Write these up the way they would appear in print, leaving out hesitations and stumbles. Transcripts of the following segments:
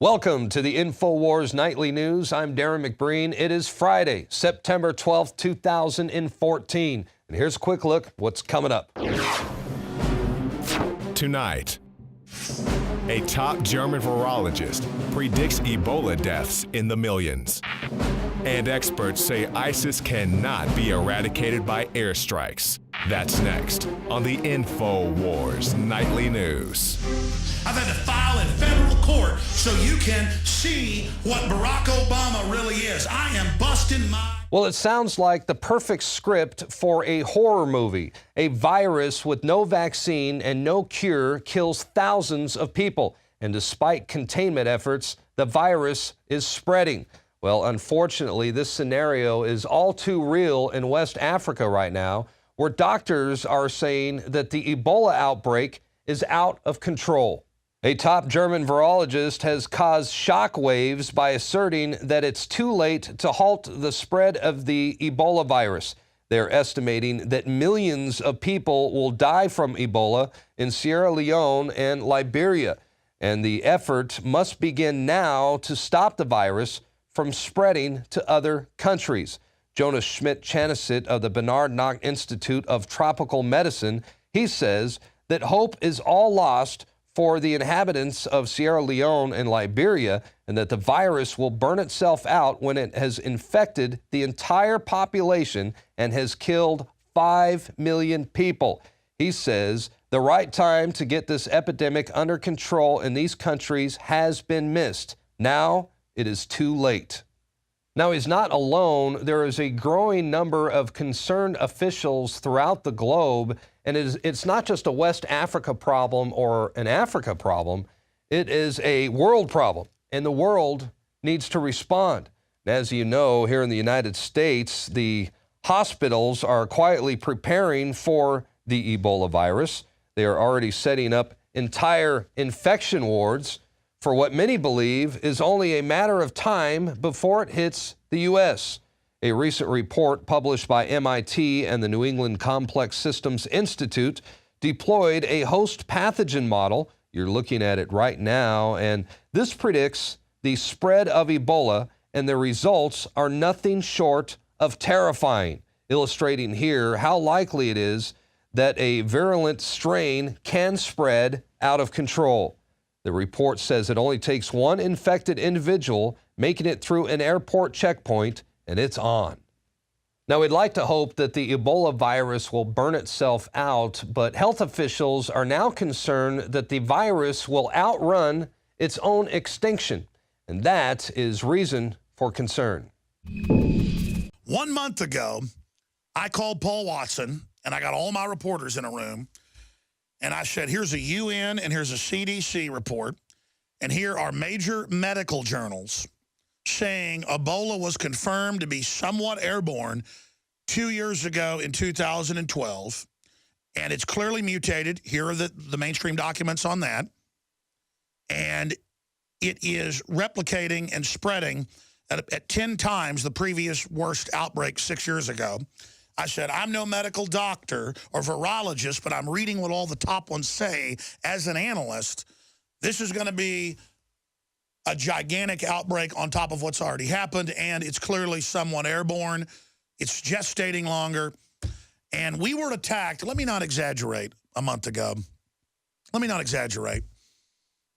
Welcome to the INFOWARS Nightly News. I'm Darren McBreen. It is Friday, September 12th, 2014. And here's a quick look at what's coming up. Tonight, a top German virologist predicts Ebola deaths in the millions. And experts say ISIS cannot be eradicated by airstrikes. That's next on the INFOWARS Nightly News. I've had to file in federal court so you can see what Barack Obama really is. I am busting my... Well, it sounds like the perfect script for a horror movie. A virus with no vaccine and no cure kills thousands of people. And despite containment efforts, the virus is spreading. Well, unfortunately, this scenario is all too real in West Africa right now, where doctors are saying that the Ebola outbreak is out of control. A top German virologist has caused shockwaves by asserting that it's too late to halt the spread of the Ebola virus. They're estimating that millions of people will die from Ebola in Sierra Leone and Liberia, and the effort must begin now to stop the virus from spreading to other countries. Jonas Schmidt-Chanisset of the Bernard Nock Institute of Tropical Medicine, he says that hope is all lost for the inhabitants of Sierra Leone and Liberia, and that the virus will burn itself out when it has infected the entire population and has killed 5 million people. He says the right time to get this epidemic under control in these countries has been missed. Now it is too late. Now, he's not alone. There is a growing number of concerned officials throughout the globe, and it's not just a West Africa problem or an Africa problem. It is a world problem, and the world needs to respond. And as you know, here in the United States, the hospitals are quietly preparing for the Ebola virus. They are already setting up entire infection wards for what many believe is only a matter of time before it hits the U.S. A recent report published by MIT and the New England Complex Systems Institute deployed a host pathogen model. You're looking at it right now, and this predicts the spread of Ebola, and the results are nothing short of terrifying, illustrating here how likely it is that a virulent strain can spread out of control. The report says it only takes one infected individual making it through an airport checkpoint, and it's on. Now, we'd like to hope that the Ebola virus will burn itself out, but health officials are now concerned that the virus will outrun its own extinction, and that is reason for concern. 1 month ago, I called Paul Watson, and I got all my reporters in a room, and I said, here's a UN and here's a CDC report, and here are major medical journals saying Ebola was confirmed to be somewhat airborne 2 years ago in 2012, and it's clearly mutated. Here are the mainstream documents on that, and it is replicating and spreading at 10 times the previous worst outbreak 6 years ago. I said, I'm no medical doctor or virologist, but I'm reading what all the top ones say as an analyst. This is going to be a gigantic outbreak on top of what's already happened, and it's clearly somewhat airborne. It's gestating longer. And we were attacked, let me not exaggerate, a month ago. Let me not exaggerate,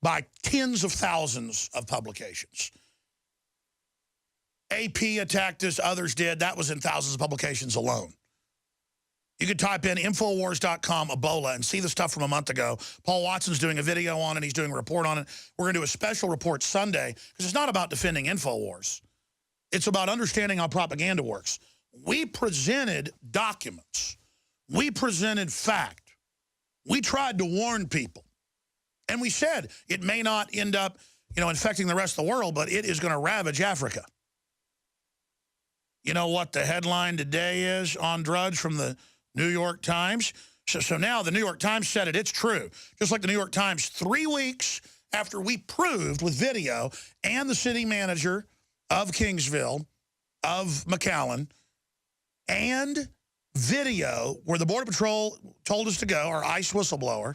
by tens of thousands of publications. AP attacked us, others did. That was in thousands of publications alone. You could type in Infowars.com Ebola and see the stuff from a month ago. Paul Watson's doing a video on it. He's doing a report on it. We're going to do a special report Sunday because it's not about defending Infowars. It's about understanding how propaganda works. We presented documents. We presented fact. We tried to warn people. And we said it may not end up, infecting the rest of the world, but it is going to ravage Africa. You know what the headline today is on Drudge from the New York Times? So now the New York Times said it. It's true. Just like the New York Times, 3 weeks after we proved with video and the city manager of Kingsville, of McAllen, and video where the Border Patrol told us to go, our ICE whistleblower,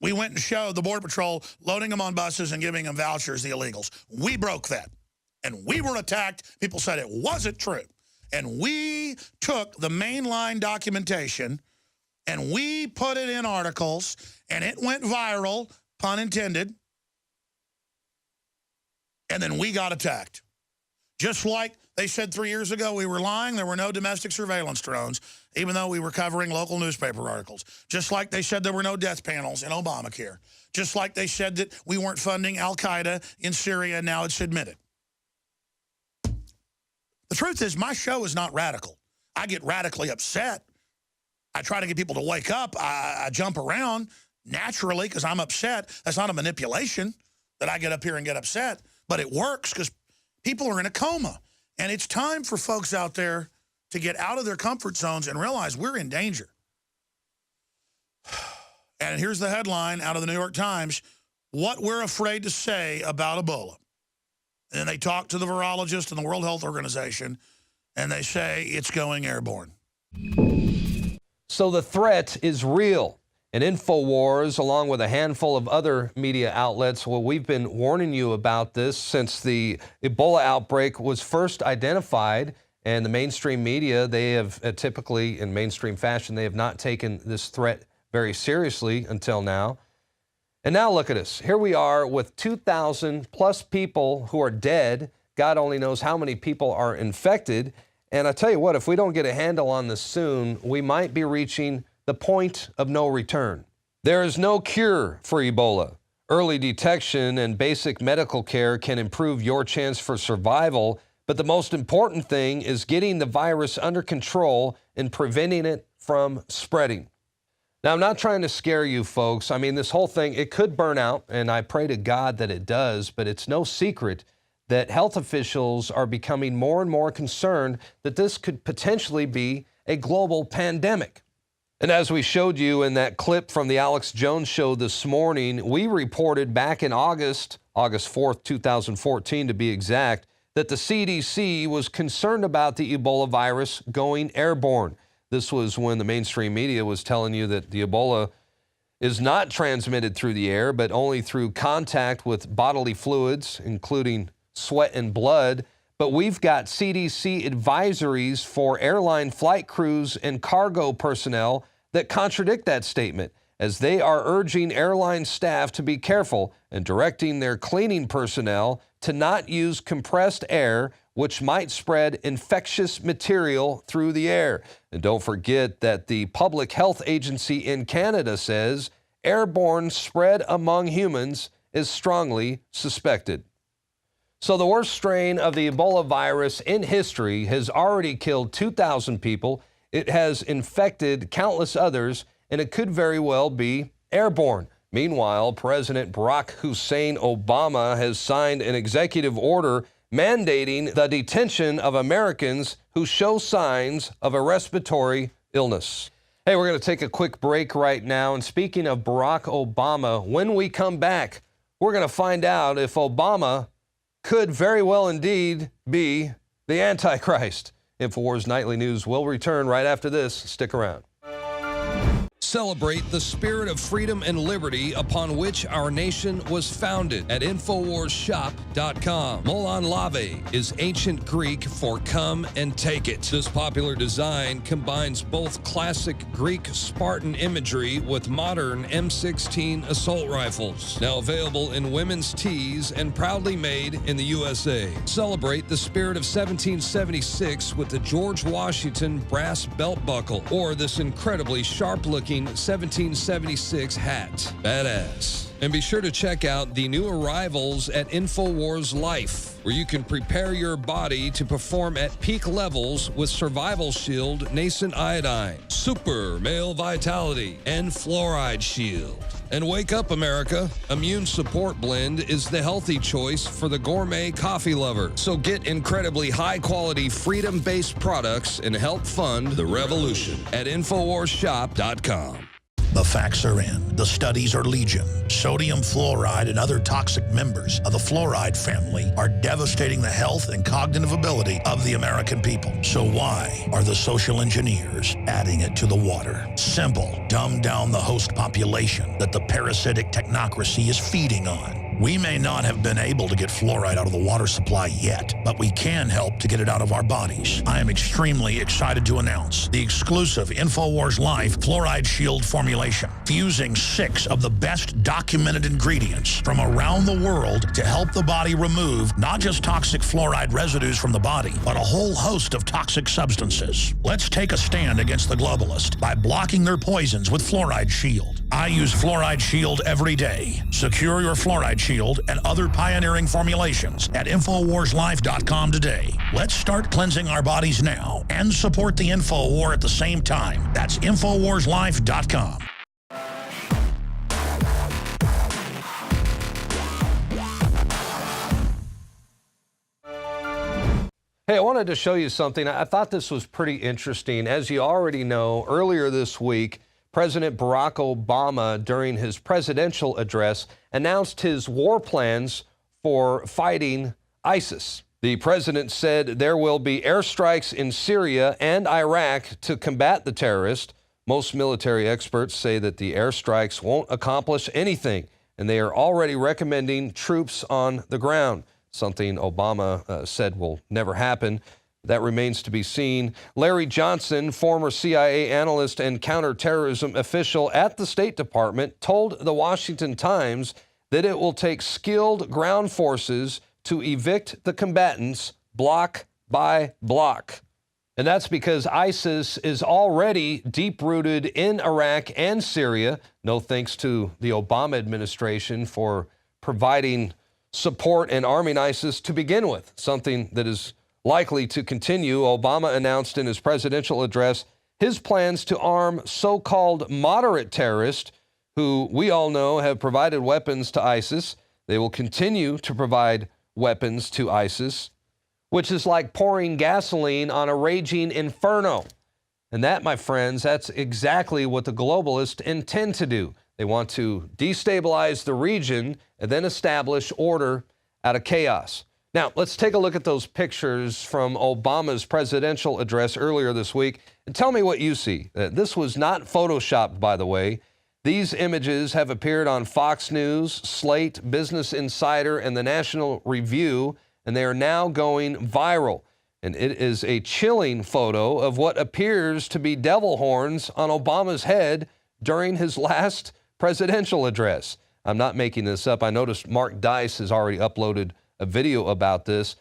We went and showed the Border Patrol loading them on buses and giving them vouchers, the illegals. We broke that. And we were attacked. People said it wasn't true. And we took the mainline documentation and we put it in articles, and it went viral, pun intended. And then we got attacked. Just like they said 3 years ago we were lying, there were no domestic surveillance drones, even though we were covering local newspaper articles. Just like they said there were no death panels in Obamacare. Just like they said that we weren't funding Al-Qaeda in Syria, and now it's admitted. The truth is, my show is not radical. I get radically upset. I try to get people to wake up. I jump around naturally because I'm upset. That's not a manipulation that I get up here and get upset. But it works because people are in a coma. And it's time for folks out there to get out of their comfort zones and realize we're in danger. And here's the headline out of the New York Times: what we're afraid to say about Ebola. And then they talk to the virologist and the World Health Organization, and they say it's going airborne. So the threat is real. And INFOWARS, along with a handful of other media outlets, well, we've been warning you about this since the Ebola outbreak was first identified. And the mainstream media, they have typically, in mainstream fashion, they have not taken this threat very seriously until now. And now look at us. Here we are with 2,000 plus people who are dead. God only knows how many people are infected. And I tell you what, if we don't get a handle on this soon, we might be reaching the point of no return. There is no cure for Ebola. Early detection and basic medical care can improve your chance for survival, but the most important thing is getting the virus under control and preventing it from spreading. Now, I'm not trying to scare you folks. I mean, this whole thing, it could burn out, and I pray to God that it does, but it's no secret that health officials are becoming more and more concerned that this could potentially be a global pandemic. And as we showed you in that clip from the Alex Jones show this morning, we reported back in August 4th, 2014 to be exact, that the CDC was concerned about the Ebola virus going airborne. This was when the mainstream media was telling you that the Ebola is not transmitted through the air, but only through contact with bodily fluids, including sweat and blood. But we've got CDC advisories for airline flight crews and cargo personnel that contradict that statement, as they are urging airline staff to be careful and directing their cleaning personnel to not use compressed air, which might spread infectious material through the air. And don't forget that the Public Health Agency in Canada says airborne spread among humans is strongly suspected. So the worst strain of the Ebola virus in history has already killed 2,000 people. It has infected countless others, and it could very well be airborne. Meanwhile, President Barack Hussein Obama has signed an executive order mandating the detention of Americans who show signs of a respiratory illness. Hey, we're going to take a quick break right now. And speaking of Barack Obama, when we come back, we're going to find out if Obama could very well indeed be the Antichrist. INFOWARS Nightly News will return right after this. Stick around. Celebrate the spirit of freedom and liberty upon which our nation was founded at InfoWarsShop.com. Molon Lave is ancient Greek for come and take it. This popular design combines both classic Greek Spartan imagery with modern M16 assault rifles. Now available in women's tees and proudly made in the USA. Celebrate the spirit of 1776 with the George Washington brass belt buckle or this incredibly sharp-looking 1776 hat. Badass. And be sure to check out the new arrivals at InfoWars Life, where you can prepare your body to perform at peak levels with Survival Shield Nascent Iodine, Super Male Vitality, and Fluoride Shield. And wake up, America. Immune Support Blend is the healthy choice for the gourmet coffee lover. So get incredibly high-quality, freedom-based products and help fund the revolution at InfoWarsShop.com. The facts are in. The studies are legion. Sodium fluoride and other toxic members of the fluoride family are devastating the health and cognitive ability of the American people. So why are the social engineers adding it to the water? Simple. Dumb down the host population that the parasitic technocracy is feeding on. We may not have been able to get fluoride out of the water supply yet, but we can help to get it out of our bodies. I am extremely excited to announce the exclusive INFOWARS Life Fluoride Shield formulation, fusing 6 of the best documented ingredients from around the world to help the body remove not just toxic fluoride residues from the body, but a whole host of toxic substances. Let's take a stand against the globalists by blocking their poisons with Fluoride Shield. I use Fluoride Shield every day. Secure your Fluoride Shield and other pioneering formulations at InfoWarsLife.com today. Let's start cleansing our bodies now and support the info war at the same time. That's InfoWarsLife.com. Hey, I wanted to show you something. I thought this was pretty interesting. As you already know, earlier this week, President Barack Obama, during his presidential address, announced his war plans for fighting ISIS. The president said there will be airstrikes in Syria and Iraq to combat the terrorists. Most military experts say that the airstrikes won't accomplish anything, and they are already recommending troops on the ground, something Obama said will never happen. That remains to be seen. Larry Johnson, former CIA analyst and counterterrorism official at the State Department, told the Washington Times that it will take skilled ground forces to evict the combatants block by block. And that's because ISIS is already deep-rooted in Iraq and Syria, no thanks to the Obama administration for providing support and arming ISIS to begin with, something that is likely to continue. Obama announced in his presidential address his plans to arm so-called moderate terrorists who we all know have provided weapons to ISIS. They will continue to provide weapons to ISIS, which is like pouring gasoline on a raging inferno. And that, my friends, that's exactly what the globalists intend to do. They want to destabilize the region and then establish order out of chaos. Now, let's take a look at those pictures from Obama's presidential address earlier this week and tell me what you see. This was not photoshopped, by the way. These images have appeared on Fox News, Slate, Business Insider, and the National Review, and they are now going viral. And it is a chilling photo of what appears to be devil horns on Obama's head during his last presidential address. I'm not making this up. I noticed Mark Dice has already uploaded a video about this.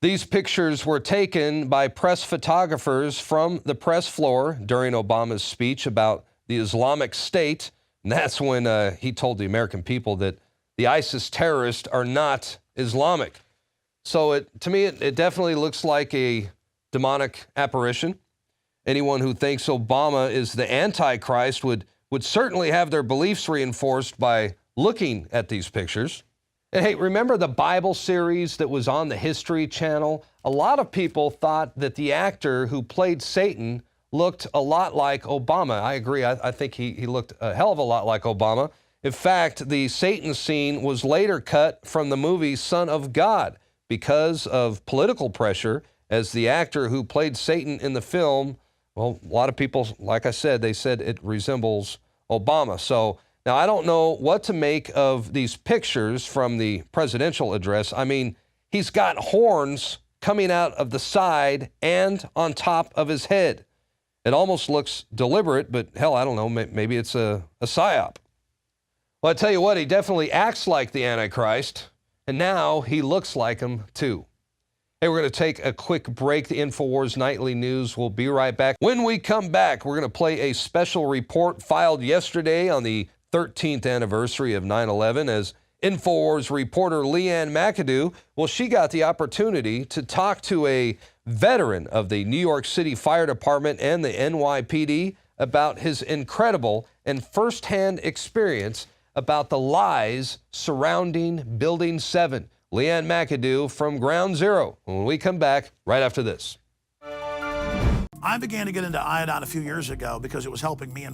These pictures were taken by press photographers from the press floor during Obama's speech about the Islamic State. And that's when he told the American people that the ISIS terrorists are not Islamic. So to me, it definitely looks like a demonic apparition. Anyone who thinks Obama is the Antichrist would certainly have their beliefs reinforced by looking at these pictures. And hey, remember the Bible series that was on the History Channel? A lot of people thought that the actor who played Satan looked a lot like Obama. I agree. I think he looked a hell of a lot like Obama. In fact, the Satan scene was later cut from the movie Son of God because of political pressure, as the actor who played Satan in the film, well, a lot of people, like I said, they said it resembles Obama. So now, I don't know what to make of these pictures from the presidential address. I mean, he's got horns coming out of the side and on top of his head. It almost looks deliberate, but hell, I don't know, maybe it's a psyop. Well, I tell you what, he definitely acts like the Antichrist, and now he looks like him too. Hey, we're going to take a quick break. The INFOWARS Nightly News will be right back. When we come back, we're going to play a special report filed yesterday on the 13th anniversary of 9/11 as INFOWARS reporter Leanne McAdoo, well, she got the opportunity to talk to a veteran of the New York City Fire Department and the NYPD about his incredible and firsthand experience about the lies surrounding Building 7. Leanne McAdoo from Ground Zero when we come back right after this. I began to get into iodine a few years ago because it was helping me and my